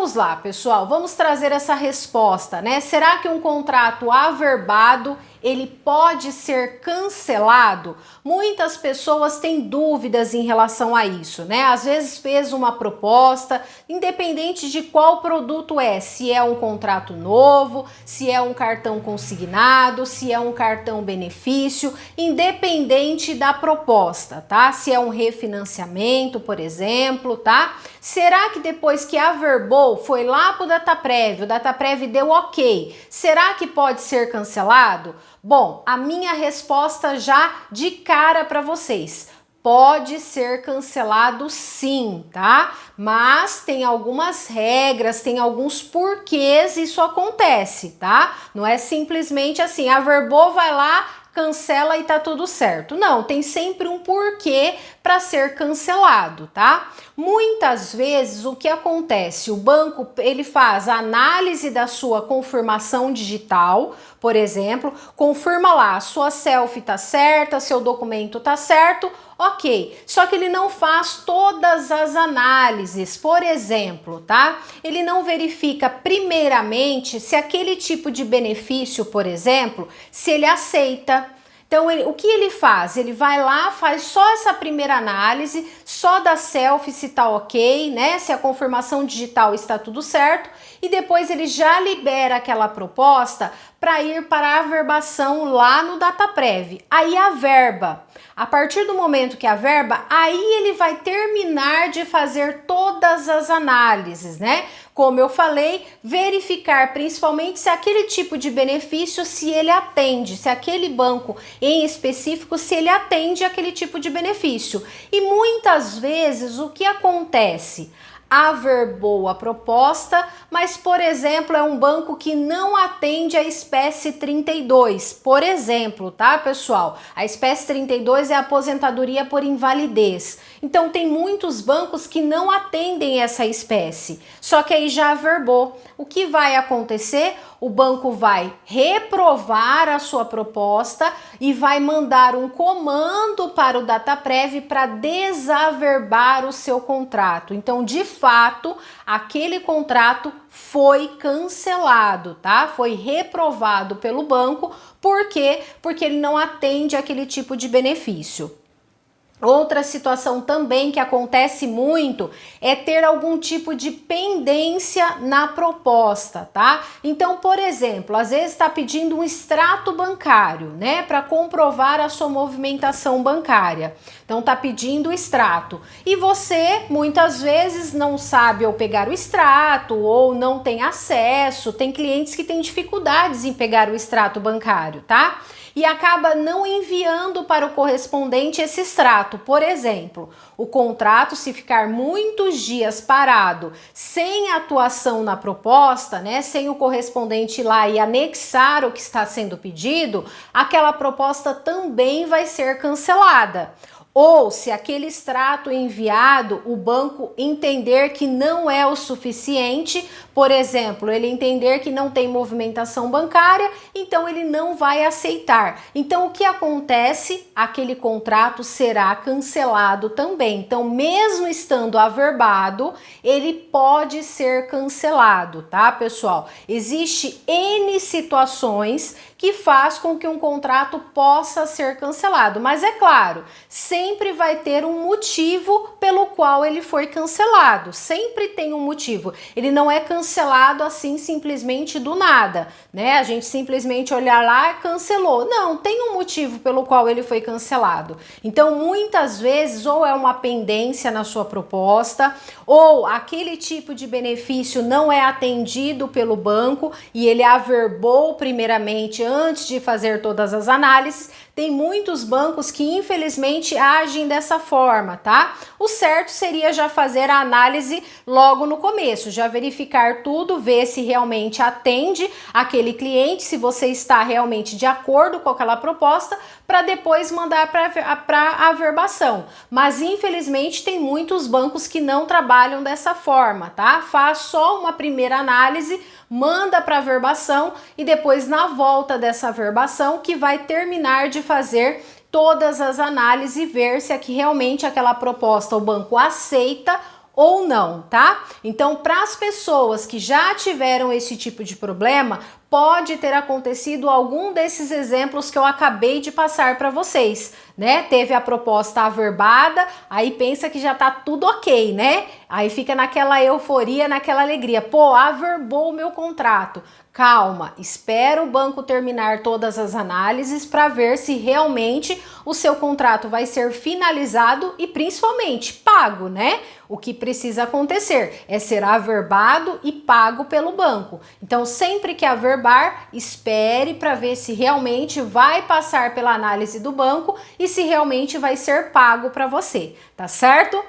vamos lá, pessoal, vamos trazer essa resposta, né? Será que um contrato averbado ele pode ser cancelado? Muitas pessoas têm dúvidas em relação a isso, né? Às vezes fez uma proposta, independente de qual produto é, se é um contrato novo, se é um cartão consignado, se é um cartão benefício, independente da proposta, tá? Se é um refinanciamento, por exemplo, tá? Será que depois que averbou, foi lá para o Dataprev, o Dataprev deu ok, será que pode ser cancelado? Bom, a minha resposta já de cara para vocês. Pode ser cancelado sim, tá? Mas tem algumas regras, tem alguns porquês isso acontece, tá? Não é simplesmente assim, averbou, vai lá, cancela e tá tudo certo. Não, tem sempre um porquê para ser cancelado, tá? Muitas vezes o que acontece, o banco ele faz a análise da sua confirmação digital, por exemplo, confirma lá, sua selfie tá certa, seu documento tá certo, ok. Só que ele não faz todas as análises, por exemplo, tá? Ele não verifica primeiramente se aquele tipo de benefício, por exemplo, se ele aceita. Então, o que ele faz? Ele vai lá, faz só essa primeira análise, só da selfie se tá ok, né? Se a confirmação digital está tudo certo, e depois ele já libera aquela proposta para ir para a averbação lá no Dataprev. Aí averba. A partir do momento que averba, aí ele vai terminar de fazer todas as análises, né? Como eu falei, verificar principalmente se aquele tipo de benefício, se ele atende, se aquele banco em específico, se ele atende aquele tipo de benefício. E muitas vezes o que acontece? Averbou a proposta, mas, por exemplo, é um banco que não atende a espécie 32, por exemplo, tá, pessoal? A espécie 32 é a aposentadoria por invalidez. Então, tem muitos bancos que não atendem essa espécie, só que aí já averbou. O que vai acontecer? O banco vai reprovar a sua proposta e vai mandar um comando para o Dataprev para desaverbar o seu contrato. Então, de fato, aquele contrato foi cancelado, tá? Foi reprovado pelo banco. Por quê? Porque ele não atende aquele tipo de benefício. Outra situação também que acontece muito é ter algum tipo de pendência na proposta, tá? Então, por exemplo, às vezes está pedindo um extrato bancário, né, para comprovar a sua movimentação bancária. Então, tá pedindo o extrato e você muitas vezes não sabe ou pegar o extrato ou não tem acesso. Tem clientes que têm dificuldades em pegar o extrato bancário, tá? E acaba não enviando para o correspondente esse extrato. Por exemplo, o contrato, se ficar muitos dias parado, sem atuação na proposta, né, sem o correspondente ir lá e anexar o que está sendo pedido, aquela proposta também vai ser cancelada. Ou se aquele extrato enviado, o banco entender que não é o suficiente, por exemplo, ele entender que não tem movimentação bancária, então ele não vai aceitar. Então o que acontece? Aquele contrato será cancelado também. Então, mesmo estando averbado, ele pode ser cancelado, tá, pessoal? Existe N situações que faz com que um contrato possa ser cancelado, mas é claro, sempre vai ter um motivo pelo qual ele foi cancelado, sempre tem um motivo, ele não é cancelado assim simplesmente do nada, né? A gente simplesmente olhar lá e cancelou, não, tem um motivo pelo qual ele foi cancelado. Então, muitas vezes, ou é uma pendência na sua proposta, ou aquele tipo de benefício não é atendido pelo banco e ele averbou primeiramente antes de fazer todas as análises. Tem muitos bancos que infelizmente agem dessa forma, tá? O certo seria já fazer a análise logo no começo, já verificar tudo, ver se realmente atende aquele cliente, se você está realmente de acordo com aquela proposta, para depois mandar para a averbação. Mas infelizmente tem muitos bancos que não trabalham dessa forma, tá? Faz só uma primeira análise, manda para a averbação e depois na volta dessa averbação que vai terminar de fazer todas as análises e ver se aqui realmente aquela proposta o banco aceita ou não, tá? Então, para as pessoas que já tiveram esse tipo de problema, pode ter acontecido algum desses exemplos que eu acabei de passar para vocês, né? Teve a proposta averbada, aí pensa que já tá tudo ok, né? Aí fica naquela euforia, naquela alegria. Pô, averbou o meu contrato. Calma, espera o banco terminar todas as análises para ver se realmente o seu contrato vai ser finalizado e principalmente pago, né? O que precisa acontecer é ser averbado e pago pelo banco. Então, sempre que averbar, espere para ver se realmente vai passar pela análise do banco e se realmente vai ser pago para você, tá certo?